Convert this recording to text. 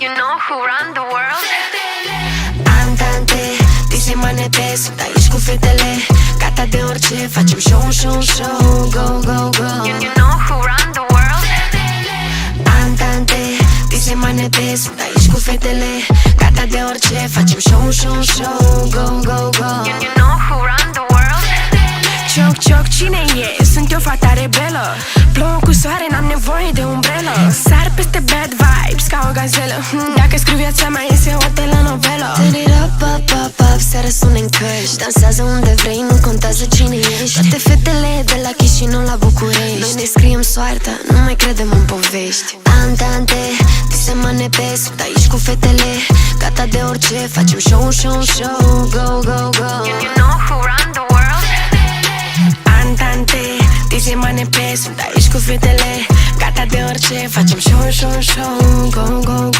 You know who run the world? Andante, dise manete, sunt aici cu fetele. Gata de orice, facem show, show, show. Go, go, go. You know who run the world? Andante, dise manete, sunt aici cu fetele. Gata de orice, facem show, show, show. Go, go, go. You know who run the world? Cioc, cioc, cine e? Sunt eu fata rebelă. Plouă cu soare, n-am nevoie de umbrelă. Sar peste bad vibes ca o gazelă. Dacă scriu viața mea, iese o telenovelă. Turn it up, up, up, up, seara sună în căști. Dansează unde vrei, nu contează cine ești. Toate fetele de la Chișinău la București. Noi ne scriem soarta, nu mai credem în povești. Andante, dise manepe, sunt aici cu fetele. Gata de orice, facem show, show, show. Go, go, go. You know who run the world? Andante, dise manepe, sunt aici cu fetele. Gata de orice, facem show, show, show. Go, go, go.